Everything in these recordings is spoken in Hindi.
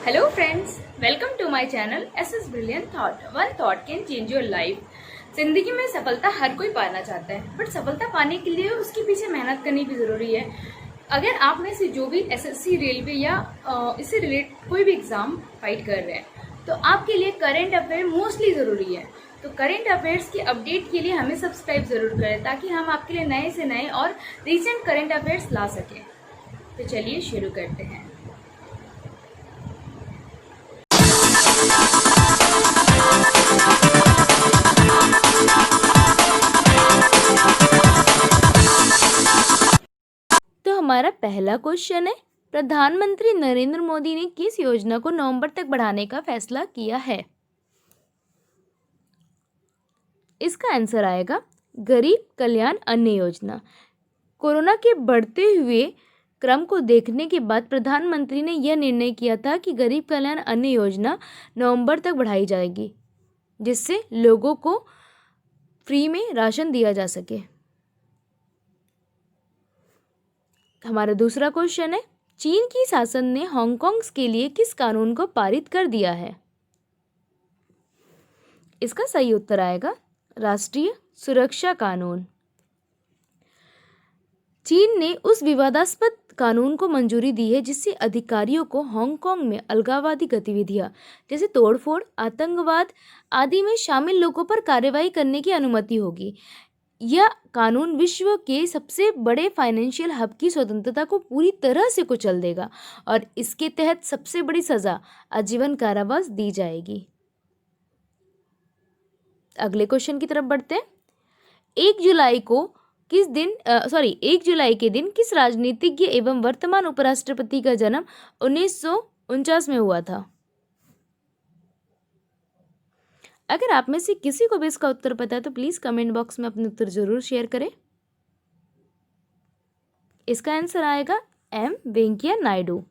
Hello friends, welcome to my channel SS Brilliant Thought. One thought can change your life. जिंदगी में सफलता हर कोई पाना चाहता है, बट सफलता पाने के लिए उसके पीछे मेहनत करनी भी जरूरी है। अगर आप में से जो भी एसएससी, रेलवे या इससे रिलेट कोई भी एग्जाम फाइट कर रहे हैं, तो आपके लिए करंट अफेयर मोस्टली जरूरी है। तो करंट अफेयर्स की अपडेट के लिए हमें सब्सक्राइब जरूर करें, ताकि हम आपके लिए नए से नए और रिसेंट करंट अफेयर्स ला सकें। तो चलिए शुरू करते हैं। तो हमारा पहला क्वेश्चन है, प्रधानमंत्री नरेंद्र मोदी ने किस योजना को नवंबर तक बढ़ाने का फैसला किया है? इसका आंसर आएगा गरीब कल्याण अन्न योजना। कोरोना के बढ़ते हुए क्रम को देखने के बाद प्रधानमंत्री ने यह निर्णय किया था कि गरीब कल्याण अन्न योजना नवंबर तक बढ़ाई जाएगी, जिससे लोगों को फ्री में राशन दिया जा सके। हमारा दूसरा क्वेश्चन है, चीन की शासन ने हांगकांग के लिए किस कानून को पारित कर दिया है? इसका सही उत्तर आएगा राष्ट्रीय सुरक्षा कानून। चीन ने उस विवादास्पद कानून को मंजूरी दी है जिससे अधिकारियों को हांगकांग में अलगाववादी गतिविधियां जैसे तोड़फोड़, आतंकवाद आदि में शामिल लोगों पर कार्रवाई करने की अनुमति होगी। यह कानून विश्व के सबसे बड़े फाइनेंशियल हब की स्वतंत्रता को पूरी तरह से कुचल देगा और इसके तहत सबसे बड़ी सजा आजीवन कारावास दी जाएगी। अगले क्वेश्चन की तरफ बढ़ते हैं। 1 जुलाई के दिन किस राजनीतिज्ञ एवं वर्तमान उपराष्ट्रपति का जन्म 1949 में हुआ था? अगर आप में से किसी को भी इसका उत्तर पता है तो प्लीज कमेंट बॉक्स में अपने उत्तर जरूर शेयर करें। इसका आंसर आएगा एम वेंकैया नायडू।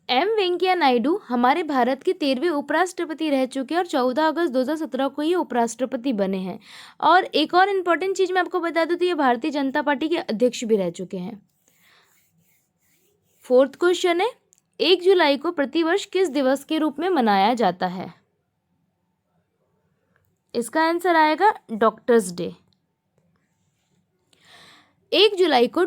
एम वेंकैया नायडू हमारे भारत के 13वें उपराष्ट्रपति रह चुके हैं और 14 अगस्त 2017 को ये उपराष्ट्रपति बने हैं। और एक और इम्पोर्टेंट चीज मैं आपको बता दूं तो ये भारतीय जनता पार्टी के अध्यक्ष भी रह चुके हैं। फोर्थ क्वेश्चन है, 1 जुलाई को प्रतिवर्ष किस दिवस के रूप में मनाया जाता है? इसका आंसर आएगा डॉक्टर्स डे। 1 जुलाई को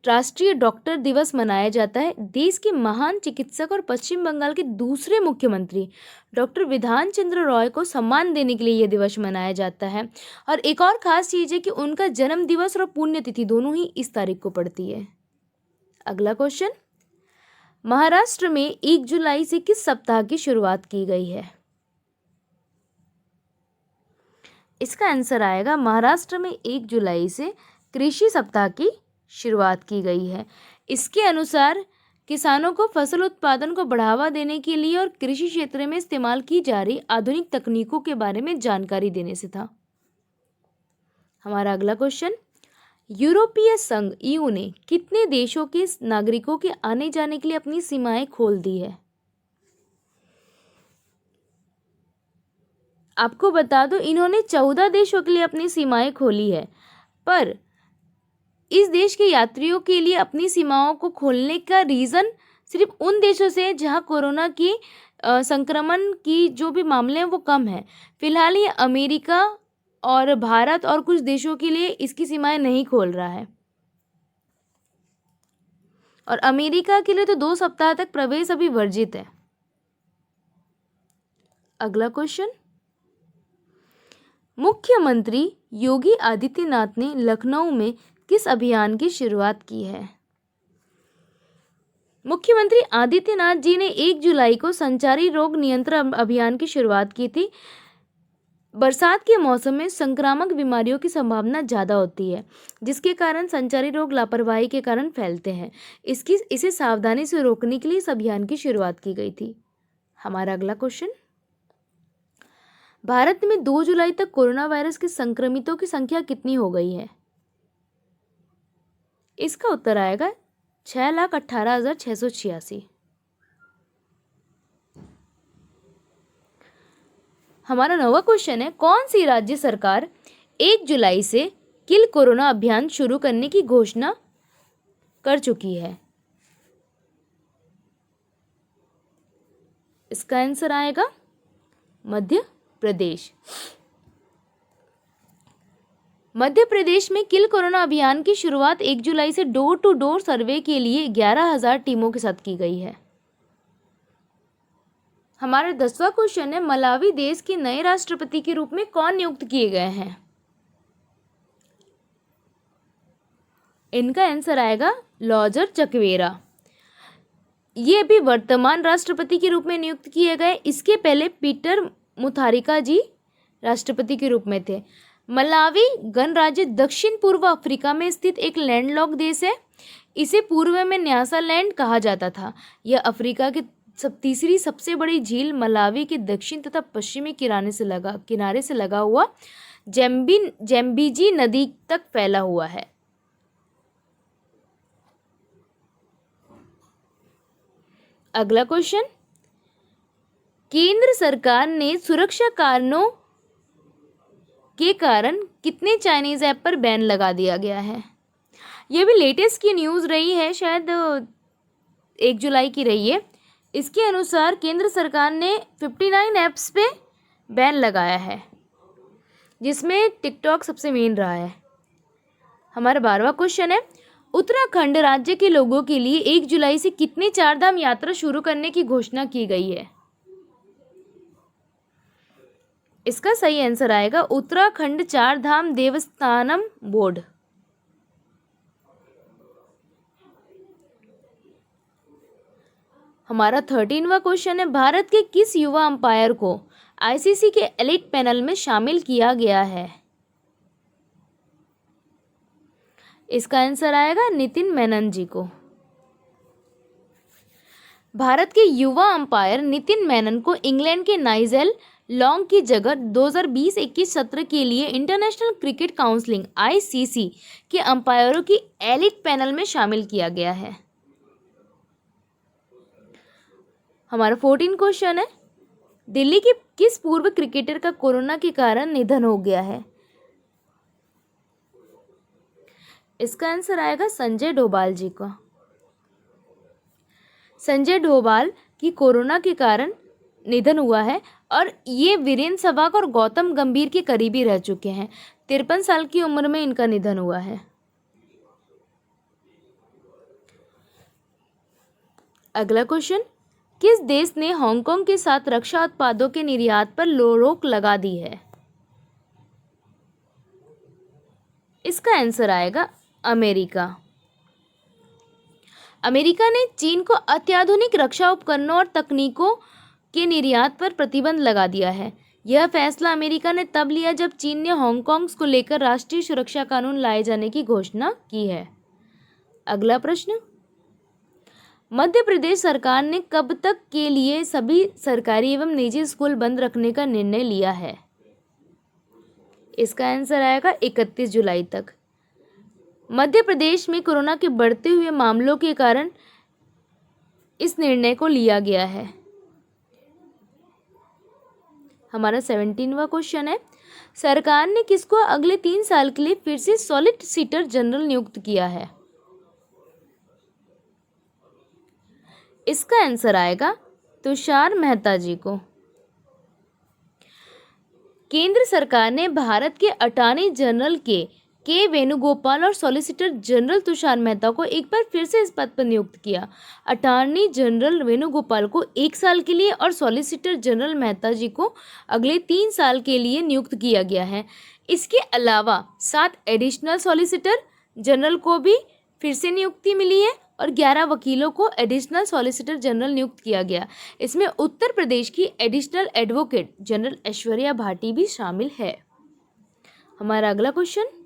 राष्ट्रीय डॉक्टर दिवस मनाया जाता है। देश के महान चिकित्सक और पश्चिम बंगाल के दूसरे मुख्यमंत्री डॉक्टर विधान चंद्र रॉय को सम्मान देने के लिए यह दिवस मनाया जाता है। और एक और खास चीज है कि उनका जन्म दिवस और पुण्यतिथि दोनों ही इस तारीख को पड़ती है। अगला क्वेश्चन, महाराष्ट्र में 1 जुलाई से किस सप्ताह की शुरुआत की गई है? इसका आंसर आएगा महाराष्ट्र में 1 जुलाई से कृषि सप्ताह की शुरुआत की गई है। इसके अनुसार किसानों को फसल उत्पादन को बढ़ावा देने के लिए और कृषि क्षेत्र में इस्तेमाल की जा रही आधुनिक तकनीकों के बारे में जानकारी देने से था। हमारा अगला क्वेश्चन, यूरोपीय संघ ईयू ने कितने देशों के नागरिकों के आने जाने के लिए अपनी सीमाएं खोल दी है? आपको बता दो, इन्होंने 14 देशों के लिए अपनी सीमाएं खोली है, पर इस देश के यात्रियों के लिए अपनी सीमाओं को खोलने का रीज़न सिर्फ उन देशों से है जहां कोरोना की संक्रमण की जो भी मामले हैं वो कम है। फिलहाल ये अमेरिका और भारत और कुछ देशों के लिए इसकी सीमाएं नहीं खोल रहा है। और अमेरिका के लिए तो 2 सप्ताह तक प्रवेश अभी वर्जित है। अगला क्वेश्चन, मुख्यमंत्री योगी आदित्यनाथ ने लखनऊ में किस अभियान की शुरुआत की है? मुख्यमंत्री आदित्यनाथ जी ने 1 जुलाई को संचारी रोग नियंत्रण अभियान की शुरुआत की थी। बरसात के मौसम में संक्रामक बीमारियों की संभावना ज़्यादा होती है, जिसके कारण संचारी रोग लापरवाही के कारण फैलते हैं। इसे सावधानी से रोकने के लिए इस अभियान की शुरुआत की गई थी। हमारा अगला क्वेश्चन, भारत में 2 जुलाई तक कोरोना वायरस के संक्रमितों की संख्या कितनी हो गई है? इसका उत्तर आएगा 6,18,686। हमारा 9वां क्वेश्चन है, कौन सी राज्य सरकार 1 जुलाई से किल कोरोना अभियान शुरू करने की घोषणा कर चुकी है? इसका आंसर आएगा मध्य प्रदेश। मध्य प्रदेश में किल कोरोना अभियान की शुरुआत 1 जुलाई से डोर टू डोर सर्वे के लिए 11,000 टीमों के साथ की गई है। हमारा 10वां क्वेश्चन है, मलावी देश के नए राष्ट्रपति के रूप में कौन नियुक्त किए गए हैं? इनका आंसर आएगा लॉजर चकवेरा। ये अभी वर्तमान राष्ट्रपति के रूप में नियुक्त किए गए। इसके पहले पीटर मुथारिका जी राष्ट्रपति के रूप में थे। मलावी गणराज्य दक्षिण पूर्व अफ्रीका में स्थित एक लैंडलॉक देश है। इसे पूर्व में न्यासालैंड कहा जाता था। यह अफ्रीका की तीसरी सबसे बड़ी झील मलावी के दक्षिण तथा पश्चिमी किनारे से लगा हुआ जैम्बीजी नदी तक फैला हुआ है। अगला क्वेश्चन, केंद्र सरकार ने सुरक्षा कारणों के कारण कितने चाइनीज ऐप पर बैन लगा दिया गया है? यह भी लेटेस्ट की न्यूज़ रही है, शायद 1 जुलाई की रही है। इसके अनुसार केंद्र सरकार ने 59 ऐप्स पे बैन लगाया है, जिसमें टिकटॉक सबसे मेन रहा है। हमारा 12वां क्वेश्चन है, उत्तराखंड राज्य के लोगों के लिए 1 जुलाई से कितनी चारधाम यात्रा शुरू करने की घोषणा की गई है? इसका सही आंसर आएगा उत्तराखंड चारधाम देवस्थानम बोर्ड। हमारा 13वां क्वेश्चन है, भारत के किस युवा अंपायर को आईसीसी के एलिट पैनल में शामिल किया गया है? इसका आंसर आएगा नितिन मेनन जी को। भारत के युवा अंपायर नितिन मेनन को इंग्लैंड के नाइजेल लॉन्ग की जगह 2020-21 सत्र के लिए इंटरनेशनल क्रिकेट काउंसिल आईसीसी के अंपायरों की एलिट पैनल में शामिल किया गया है। हमारा 14 क्वेश्चन है, दिल्ली के किस पूर्व क्रिकेटर का कोरोना के कारण निधन हो गया है? इसका आंसर आएगा संजय डोभाल जी का। संजय डोभाल की कोरोना के कारण निधन हुआ है और ये वीरेंद्र सहवाग और गौतम गंभीर के करीबी रह चुके हैं। 53 साल की उम्र में इनका निधन हुआ है। अगला क्वेश्चन, किस देश ने हांगकांग के साथ रक्षा उत्पादों के निर्यात पर रोक लगा दी है? इसका आंसर आएगा अमेरिका। अमेरिका ने चीन को अत्याधुनिक रक्षा उपकरणों और तकनीकों के निर्यात पर प्रतिबंध लगा दिया है। यह फैसला अमेरिका ने तब लिया जब चीन ने हांगकांग को लेकर राष्ट्रीय सुरक्षा कानून लाए जाने की घोषणा की है। अगला प्रश्न, मध्य प्रदेश सरकार ने कब तक के लिए सभी सरकारी एवं निजी स्कूल बंद रखने का निर्णय लिया है? इसका आंसर आएगा 31 जुलाई तक। मध्य प्रदेश में कोरोना के बढ़ते हुए मामलों के कारण इस निर्णय को लिया गया है। हमारा 17वां क्वेश्चन है, सरकार ने किसको अगले 3 साल के लिए फिर से सॉलिसिटर जनरल नियुक्त किया है? इसका आंसर आएगा तुषार मेहता जी को। केंद्र सरकार ने भारत के अटॉर्नी जनरल के वेणुगोपाल और सॉलिसिटर जनरल तुषार मेहता को एक बार फिर से इस पद पर नियुक्त किया। अटॉर्नी जनरल वेणुगोपाल को 1 साल के लिए और सॉलिसिटर जनरल मेहता जी को अगले 3 साल के लिए नियुक्त किया गया है। इसके अलावा 7 एडिशनल सॉलिसिटर जनरल को भी फिर से नियुक्ति मिली है और 11 वकीलों को एडिशनल सॉलिसिटर जनरल नियुक्त किया गया। इसमें उत्तर प्रदेश की additional advocate general Aishwarya Bhati भी शामिल है। हमारा अगला क्वेश्चन,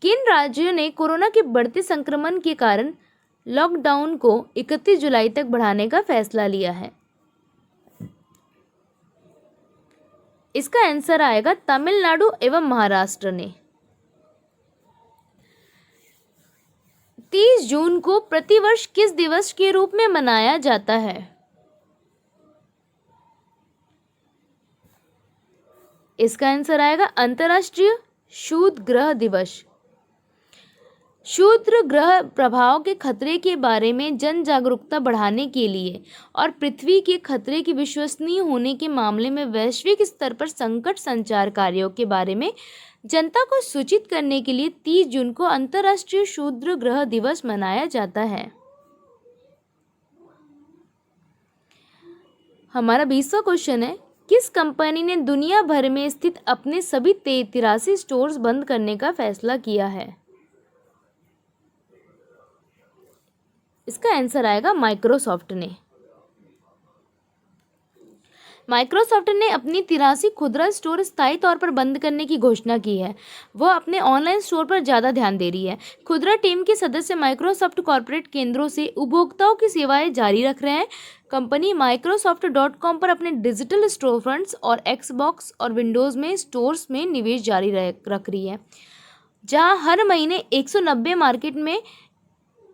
किन राज्यों ने कोरोना के बढ़ते संक्रमण के कारण लॉकडाउन को 31 जुलाई तक बढ़ाने का फैसला लिया है? इसका आंसर आएगा तमिलनाडु एवं महाराष्ट्र ने। 30 जून को प्रतिवर्ष किस दिवस के रूप में मनाया जाता है? इसका आंसर आएगा अंतर्राष्ट्रीय शूद ग्रह दिवस। क्षुद्र ग्रह प्रभाव के खतरे के बारे में जन जागरूकता बढ़ाने के लिए और पृथ्वी के खतरे की विश्वसनीय होने के मामले में वैश्विक स्तर पर संकट संचार कार्यों के बारे में जनता को सूचित करने के लिए 30 जून को अंतर्राष्ट्रीय क्षुद्र ग्रह दिवस मनाया जाता है। हमारा 20वां क्वेश्चन है, किस कंपनी ने दुनिया भर में स्थित अपने सभी 83 स्टोर्स बंद करने का फैसला किया है? इसका आंसर आएगा माइक्रोसॉफ्ट ने। माइक्रोसॉफ्ट ने अपनी 83 खुदरा स्टोर स्थायी तौर पर बंद करने की घोषणा की है। वह अपने ऑनलाइन स्टोर पर ज़्यादा ध्यान दे रही है। खुदरा टीम के सदस्य माइक्रोसॉफ्ट कॉर्पोरेट केंद्रों से उपभोक्ताओं की सेवाएं जारी रख रहे हैं। कंपनी Microsoft.com पर अपने डिजिटल स्टोरफ्रंट्स और एक्सबॉक्स और विंडोज़ में स्टोर्स में निवेश जारी रख रही है, जहां हर महीने 190 मार्केट में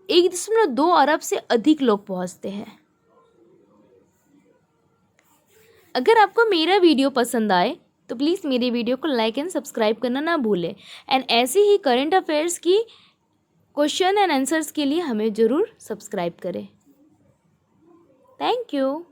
1.2 अरब से अधिक लोग पहुंचते हैं। अगर आपको मेरा वीडियो पसंद आए तो प्लीज़ मेरे वीडियो को लाइक एंड सब्सक्राइब करना ना भूलें। एंड ऐसे ही करंट अफेयर्स की क्वेश्चन एंड आंसर्स के लिए हमें ज़रूर सब्सक्राइब करें। Thank you.